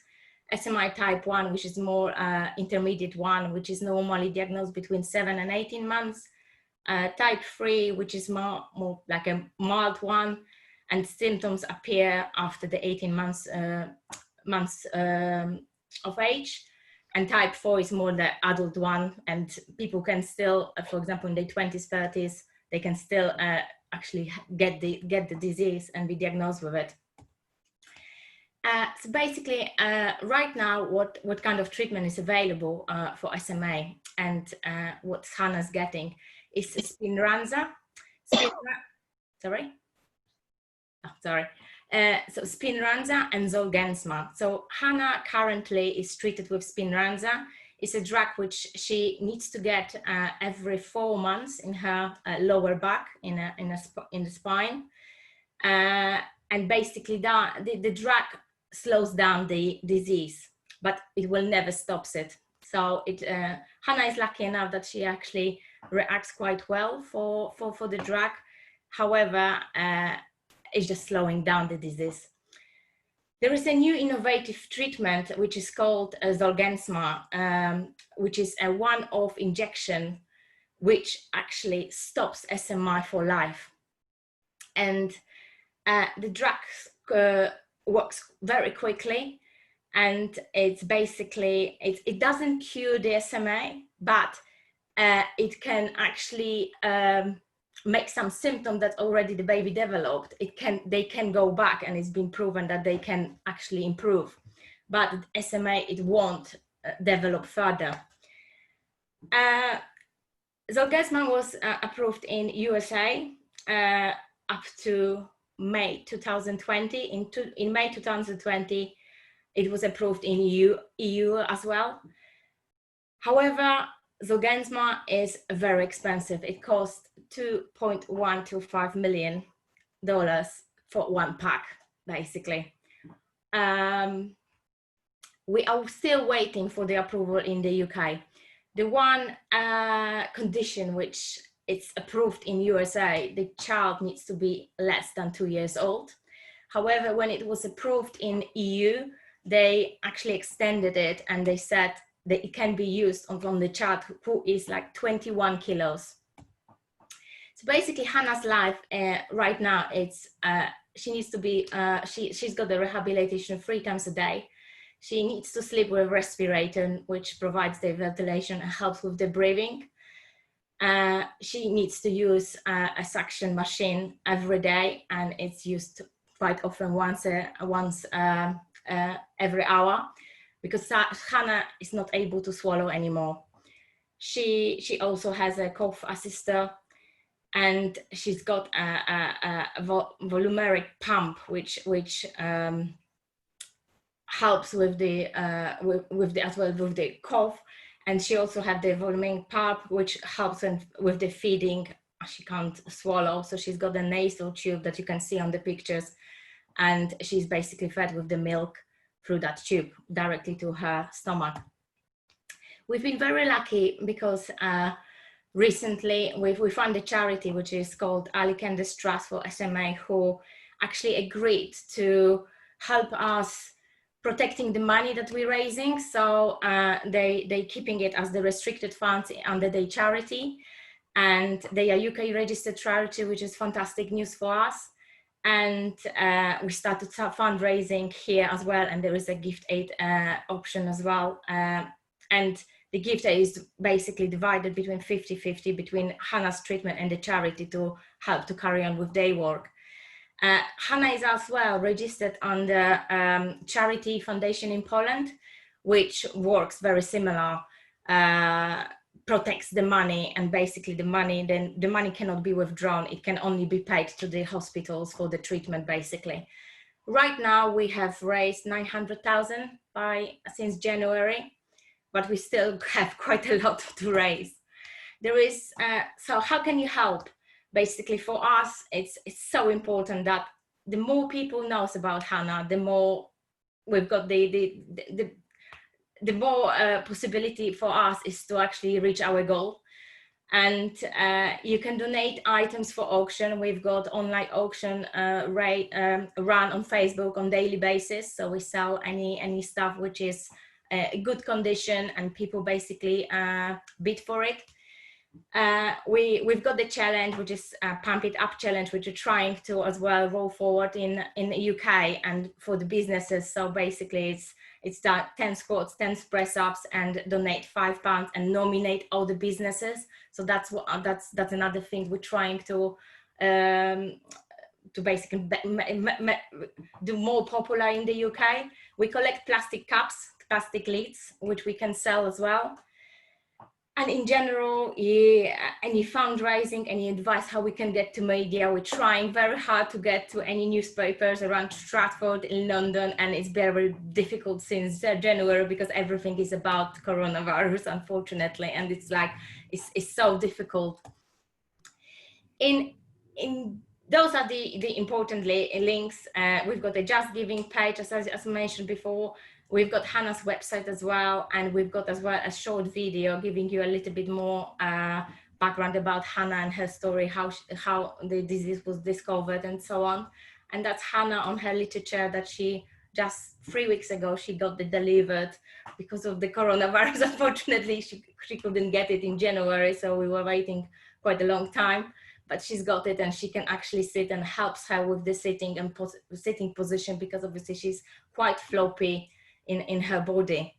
SMA type 1, which is more intermediate one, which is normally diagnosed between 7 and 18 months. Type 3, which is more like a mild one, and symptoms appear after the 18 months of age. And type 4 is more the adult one, and people can still, for example, in their 20s, 30s, they can still actually get the disease and be diagnosed with it. So basically, right now, what kind of treatment is available for SMA, and what Hannah's getting is Spinraza. So Spinraza and Zolgensma. So Hannah currently is treated with Spinraza. It's a drug which she needs to get every 4 months in her lower back, in the spine, and basically the drug slows down the disease, but it will never stop it. So Hannah is lucky enough that she actually reacts quite well for the drug. However, it's just slowing down the disease. There is a new innovative treatment which is called Zolgensma, which is a one-off injection which actually stops SMA for life. And the drug works very quickly, and it's basically, it doesn't cure the SMA, but it can actually make some symptom that already the baby developed. They can go back, and it's been proven that they can actually improve, but SMA, it won't develop further. Zolgensma was approved in USA up to May 2020. In May 2020, it was approved in EU as well. However, Zolgensma is very expensive. It costs $2.125 million for one pack, basically. We are still waiting for the approval in the UK. The one condition which it's approved in USA, the child needs to be less than 2 years old. However, when it was approved in EU, they actually extended it and they said that it can be used on the child who is like 21 kilos. So basically Hannah's life right now, it's she needs to be, she's got the rehabilitation 3 times a day. She needs to sleep with a respirator, which provides the ventilation and helps with the breathing. She needs to use a suction machine every day, and it's used quite often once every hour, because Hannah is not able to swallow anymore. She also has a cough assister, and she's got a volumeric pump, which helps with the as well with the cough. And she also has the volumeric pump, which helps with the feeding. She can't swallow, so she's got a nasal tube that you can see on the pictures, and she's basically fed with the milk through that tube directly to her stomach. We've been very lucky because recently we found a charity which is called Akanjee Stratford SMA, who actually agreed to help us protecting the money that we're raising. So they keeping it as the restricted funds under the charity, and they are UK registered charity, which is fantastic news for us. And we started fundraising here as well, and there is a gift aid option as well. And the gift aid is basically divided between 50-50 between Hannah's treatment and the charity to help to carry on with their work. Hannah is as well registered on the charity foundation in Poland, which works very similar, protects the money, and basically the money cannot be withdrawn. It can only be paid to the hospitals for the treatment, basically. Right now we have raised 900,000 since January, but we still have quite a lot to raise. There is, so how can you help? Basically for us, it's so important that the more people knows about Hannah, the more we've got the more possibility for us is to actually reach our goal. And you can donate items for auction. We've got online auction run on Facebook on daily basis. So we sell any stuff which is good condition, and people basically bid for it. We've got the challenge, which is Pump It Up challenge, which we're trying to as well roll forward in the UK and for the businesses. So basically it's that 10 squats, 10 press ups, and donate £5 and nominate all the businesses. So that's another thing we're trying to basically do more popular in the UK. We collect plastic cups, plastic lids, which we can sell as well. And in general, any fundraising, any advice how we can get to media, we're trying very hard to get to any newspapers around Stratford in London, and it's very difficult since January because everything is about coronavirus, unfortunately, and it's like it's so difficult. Those are the important links. We've got the Just Giving page, as mentioned before. We've got Hannah's website as well, and we've got as well a short video giving you a little bit more background about Hannah and her story, how the disease was discovered and so on. And that's Hannah on her little chair that she just 3 weeks ago, she got delivered because of the coronavirus. Unfortunately, she couldn't get it in January, so we were waiting quite a long time. But she's got it, and she can actually sit, and helps her with the sitting and sitting position, because obviously she's quite floppy in her body.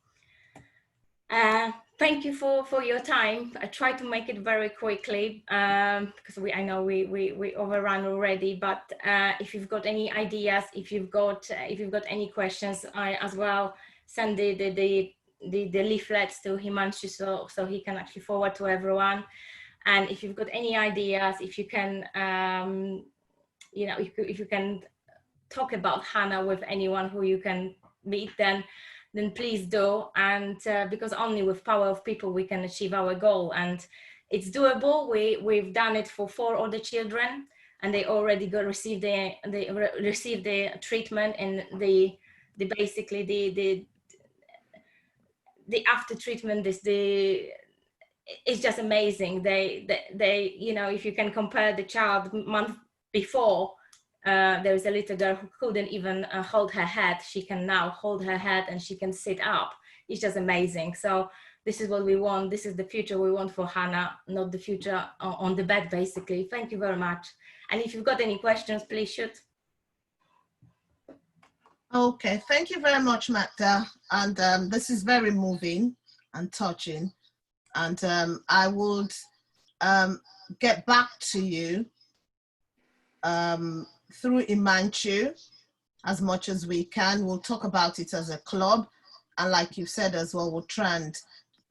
Thank you for your time. I try to make it very quickly because I know we overrun already. But if you've got any ideas, if you've got any questions, I as well send the leaflets to Himanshu so he can actually forward to everyone. And if you've got any ideas, if you can, if you can talk about Hannah with anyone who you can bit, then please do. And because only with power of people we can achieve our goal, and it's doable. We've done it for 4 other children, and they already received the treatment, and the after treatment is it's just amazing. They you know, if you can compare the child month before, there was a little girl who couldn't even hold her head. She can now hold her head and she can sit up. It's just amazing. So this is what we want. This is the future we want for Hannah, not the future on the bed, basically. Thank you very much. And if you've got any questions, please shoot. Okay, thank you very much, Magda. And this is very moving and touching. And I would get back to you through Imanchu as much as we can. We'll talk about it as a club. And like you said as well, we'll try and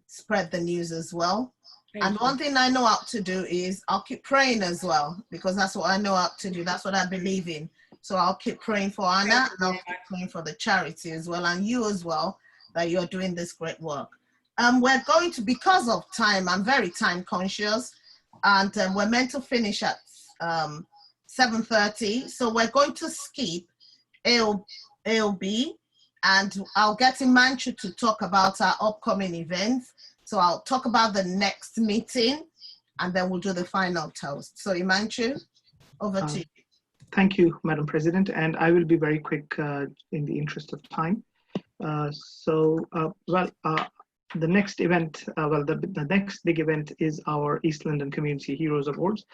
spread the news as well. And one thing I know how to do is I'll keep praying as well, because that's what I know how to do. That's what I believe in. So I'll keep praying for Anna, and I'll keep praying for the charity as well, and you as well, that you're doing this great work. We're going to, because of time, I'm very time conscious, and we're meant to finish at 7:30. So we're going to skip AOB, and I'll get Imanchu to talk about our upcoming events. So I'll talk about the next meeting, and then we'll do the final toast. So Imanchu, over to you. Thank you, Madam President, and I will be very quick in the interest of time. The next event, the next big event is our East London Community Heroes Awards.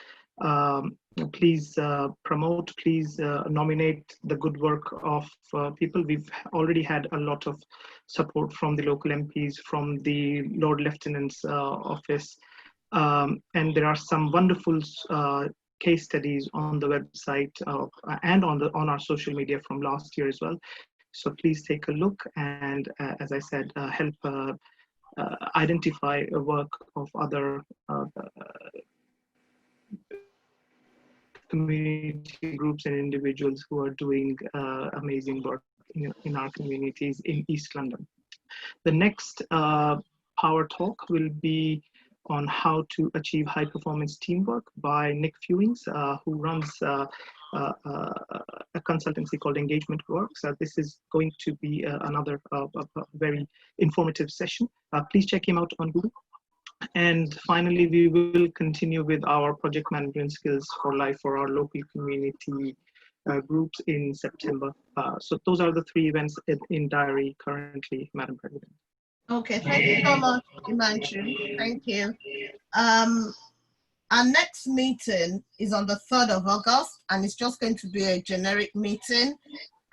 Please promote, please nominate the good work of people. We've already had a lot of support from the local MPs, from the Lord Lieutenant's office, and there are some wonderful case studies on the website and on our social media from last year as well. So please take a look, and as I said, help identify a work of other community groups and individuals who are doing amazing work in our communities in East London. The next Power Talk will be on how to achieve high performance teamwork by Nick Fewings, who runs a consultancy called Engagement Works. This is going to be another very informative session. Please check him out on Google. And finally, we will continue with our project management skills for life for our local community groups in September. So those are the 3 events in diary currently, Madam President. Okay, thank you so much, Imanchu. Thank you. Our next meeting is on the 3rd of August, and it's just going to be a generic meeting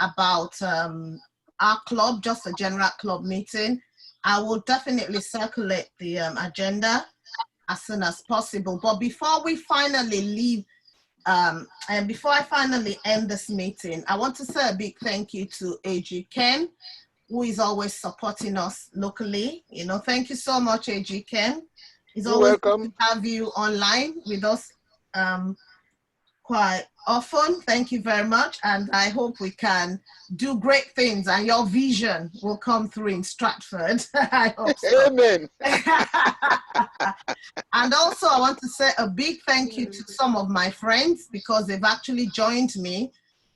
about our club, just a general club meeting. I will definitely circulate the agenda as soon as possible. But before we finally leave, and before I finally end this meeting, I want to say a big thank you to AG Ken, who is always supporting us locally. You know, thank you so much, AG Ken. It's always good to have you online with us quite often. Thank you very much. And I hope we can do great things and your vision will come through in Stratford. I hope so. Amen. And also I want to say a big thank you to some of my friends, because they've actually joined me.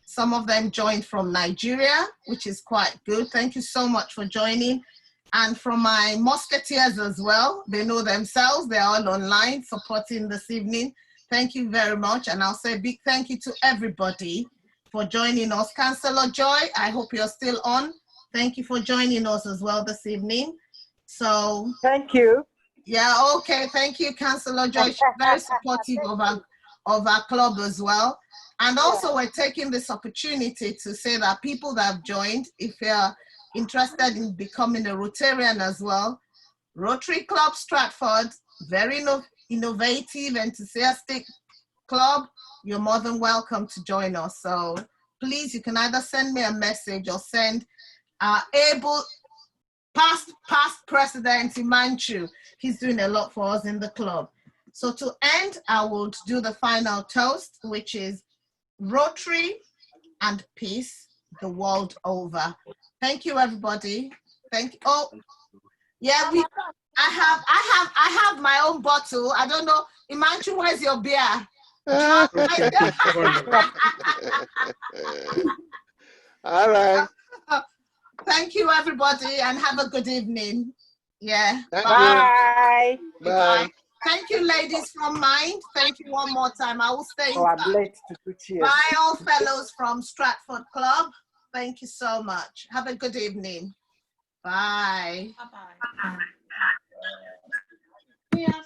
Some of them joined from Nigeria, which is quite good. Thank you so much for joining. And from my musketeers as well, they know themselves. They're all online supporting this evening. Thank you very much. And I'll say a big thank you to everybody for joining us. Councillor Joy, I hope you're still on. Thank you for joining us as well this evening. So thank you. Yeah, okay. Thank you, Councillor Joy. She's very supportive of our club as well. And also we're taking this opportunity to say that people that have joined, if you're interested in becoming a Rotarian as well, Rotary Club Stratford, very innovative, enthusiastic club, you're more than welcome to join us. So please, you can either send me a message or send able past president Imanchu. He's doing a lot for us in the club. So to end, I will do the final toast, which is Rotary and peace the world over. Thank you, everybody. Thank you. Oh, yeah, I have my own bottle. I don't know. Imanchu, where's your beer? All right. Thank you, everybody, and have a good evening. Yeah. Thank Bye. you. Bye. Thank you, ladies from Mind. Thank you one more time. I will stay in Oh, I'm touch. late to do cheers. Bye, all fellows from Stratford Club. Thank you so much. Have a good evening. Bye. Bye-bye. Yeah.